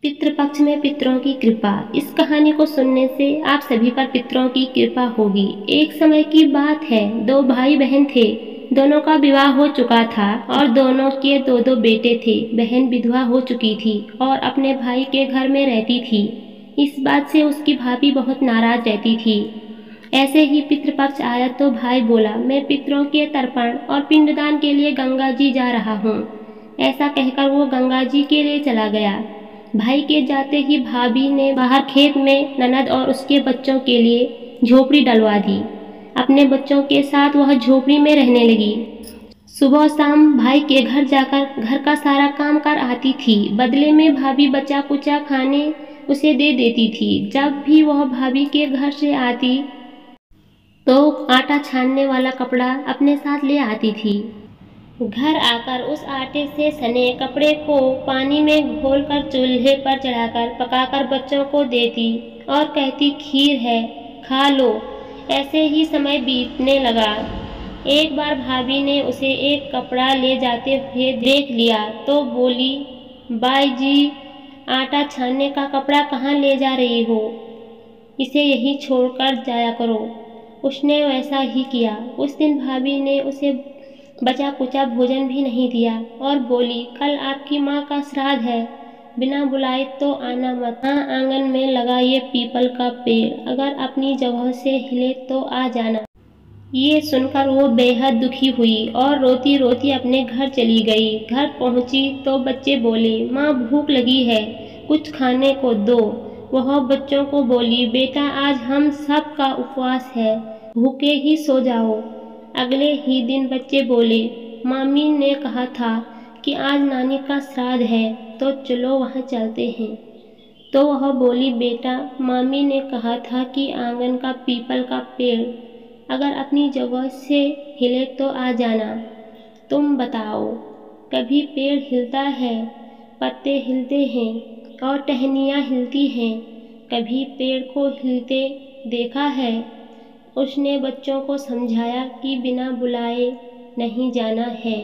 पितृपक्ष में पितरों की कृपा। इस कहानी को सुनने से आप सभी पर पितरों की कृपा होगी। एक समय की बात है, दो भाई बहन थे। दोनों का विवाह हो चुका था और दोनों के दो दो बेटे थे। बहन विधवा हो चुकी थी और अपने भाई के घर में रहती थी। इस बात से उसकी भाभी बहुत नाराज रहती थी। ऐसे ही पितृपक्ष आया तो भाई बोला, मैं पितरों के तर्पण और पिंडदान के लिए गंगा जी जा रहा हूँ। ऐसा कहकर वो गंगा जी के लिए चला गया। भाई के जाते ही भाभी ने बाहर खेत में ननद और उसके बच्चों के लिए झोपड़ी डलवा दी। अपने बच्चों के साथ वह झोपड़ी में रहने लगी। सुबह शाम भाई के घर जाकर घर का सारा काम कर आती थी। बदले में भाभी बचा कुचा खाने उसे दे देती थी। जब भी वह भाभी के घर से आती तो आटा छानने वाला कपड़ा अपने साथ ले आती थी। घर आकर उस आटे से सने कपड़े को पानी में घोलकर चूल्हे पर चढ़ाकर पकाकर बच्चों को देती और कहती, खीर है, खा लो। ऐसे ही समय बीतने लगा। एक बार भाभी ने उसे एक कपड़ा ले जाते हुए देख लिया तो बोली, बाई जी, आटा छानने का कपड़ा कहाँ ले जा रही हो? इसे यहीं छोड़कर जाया करो। उसने वैसा ही किया। उस दिन भाभी ने उसे बचा कुचा भोजन भी नहीं दिया और बोली, कल आपकी माँ का श्राद्ध है, बिना बुलाए तो आना मत। हाँ, आंगन में लगा ये पीपल का पेड़, अगर अपनी जगह से हिले तो आ जाना। ये सुनकर वो बेहद दुखी हुई और रोती रोती अपने घर चली गई। घर पहुंची तो बच्चे बोले, माँ भूख लगी है, कुछ खाने को दो। वह बच्चों को बोली, बेटा आज हम सब का उपवास है, भूखे ही सो जाओ। अगले ही दिन बच्चे बोले, मामी ने कहा था कि आज नानी का श्राद्ध है तो चलो वहाँ चलते हैं। तो वह बोली, बेटा मामी ने कहा था कि आंगन का पीपल का पेड़ अगर अपनी जगह से हिले तो आ जाना। तुम बताओ, कभी पेड़ हिलता है, पत्ते हिलते हैं और टहनियाँ हिलती हैं, कभी पेड़ को हिलते देखा है? उसने बच्चों को समझाया कि बिना बुलाए नहीं जाना है।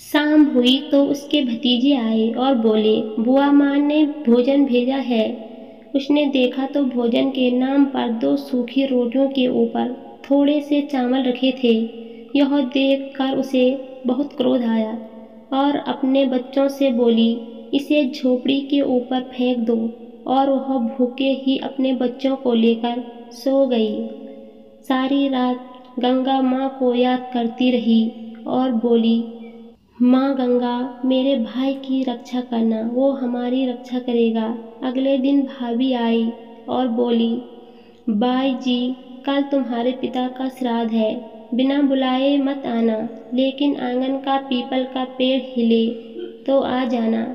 शाम हुई तो उसके भतीजे आए और बोले, बुआ माँ ने भोजन भेजा है। उसने देखा तो भोजन के नाम पर दो सूखी रोटियों के ऊपर थोड़े से चावल रखे थे। यह देखकर उसे बहुत क्रोध आया और अपने बच्चों से बोली, इसे झोपड़ी के ऊपर फेंक दो। और वह भूखे ही अपने बच्चों को लेकर सो गई। सारी रात गंगा माँ को याद करती रही और बोली, माँ गंगा, मेरे भाई की रक्षा करना, वो हमारी रक्षा करेगा। अगले दिन भाभी आई और बोली, बाई जी, कल तुम्हारे पिता का श्राद्ध है, बिना बुलाए मत आना, लेकिन आंगन का पीपल का पेड़ हिले तो आ जाना।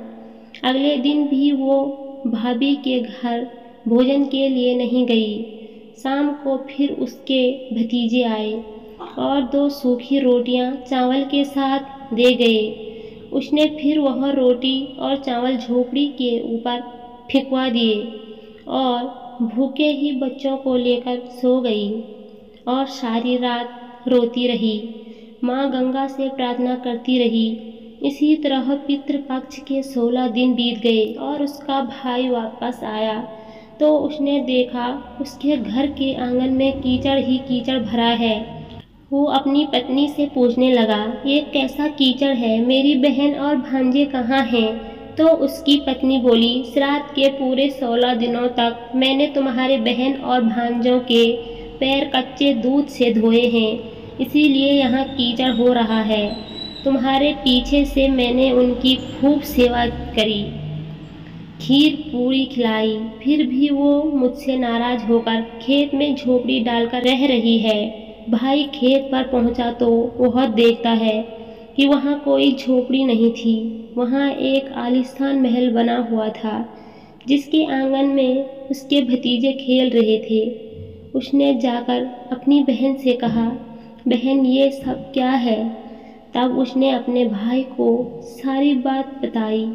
अगले दिन भी वो भाभी के घर भोजन के लिए नहीं गई। शाम को फिर उसके भतीजे आए और दो सूखी रोटियां चावल के साथ दे गए। उसने फिर वह रोटी और चावल झोपड़ी के ऊपर फेंकवा दिए और भूखे ही बच्चों को लेकर सो गई और सारी रात रोती रही। माँ गंगा से प्रार्थना करती रही। इसी तरह पितृपक्ष के 16 दिन बीत गए और उसका भाई वापस आया तो उसने देखा उसके घर के आंगन में कीचड़ ही कीचड़ भरा है। वो अपनी पत्नी से पूछने लगा, ये कैसा कीचड़ है, मेरी बहन और भांजे कहाँ हैं? तो उसकी पत्नी बोली, श्राद्ध के पूरे 16 दिनों तक मैंने तुम्हारे बहन और भांजों के पैर कच्चे दूध से धोए हैं, इसीलिए यहाँ कीचड़ हो रहा है। तुम्हारे पीछे से मैंने उनकी खूब सेवा करी, खीर पूरी खिलाई, फिर भी वो मुझसे नाराज होकर खेत में झोपड़ी डालकर रह रही है। भाई खेत पर पहुंचा तो वह देखता है कि वहाँ कोई झोपड़ी नहीं थी। वहाँ एक आलीशान महल बना हुआ था जिसके आंगन में उसके भतीजे खेल रहे थे। उसने जाकर अपनी बहन से कहा, बहन ये सब क्या है? तब उसने अपने भाई को सारी बात बताई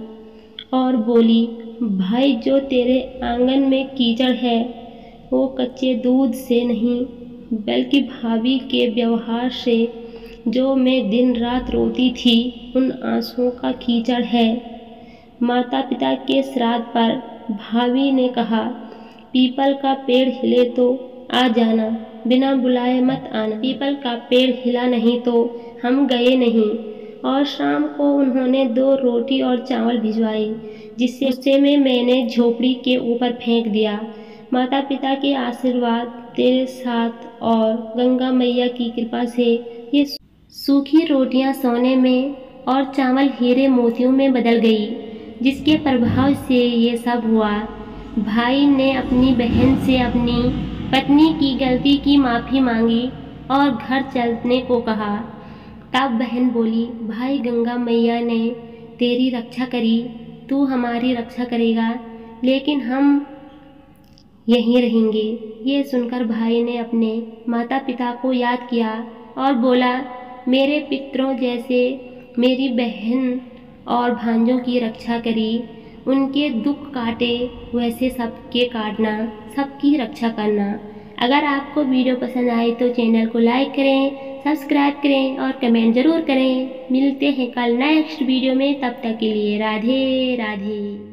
और बोली, भाई जो तेरे आंगन में कीचड़ है वो कच्चे दूध से नहीं बल्कि भाभी के व्यवहार से, जो मैं दिन रात रोती थी, उन आंसुओं का कीचड़ है। माता पिता के श्राद्ध पर भाभी ने कहा, पीपल का पेड़ हिले तो आ जाना, बिना बुलाए मत आना। पीपल का पेड़ हिला नहीं तो हम गए नहीं। और शाम को उन्होंने 2 रोटी और चावल भिजवाए, जिससे गुस्से में मैंने झोपड़ी के ऊपर फेंक दिया। माता पिता के आशीर्वाद तेरे साथ और गंगा मैया की कृपा से ये सूखी रोटियां सोने में और चावल हीरे मोतियों में बदल गई, जिसके प्रभाव से ये सब हुआ। भाई ने अपनी बहन से अपनी पत्नी की गलती की माफ़ी मांगी और घर चलने को कहा। तब बहन बोली, भाई गंगा मैया ने तेरी रक्षा करी, तू हमारी रक्षा करेगा, लेकिन हम यहीं रहेंगे। ये सुनकर भाई ने अपने माता पिता को याद किया और बोला, मेरे पितरों जैसे मेरी बहन और भांजों की रक्षा करी, उनके दुख काटे वैसे सबके काटना, सबकी रक्षा करना। अगर आपको वीडियो पसंद आए तो चैनल को लाइक करें, सब्सक्राइब करें और कमेंट ज़रूर करें। मिलते हैं कल नेक्स्ट वीडियो में, तब तक के लिए राधे राधे।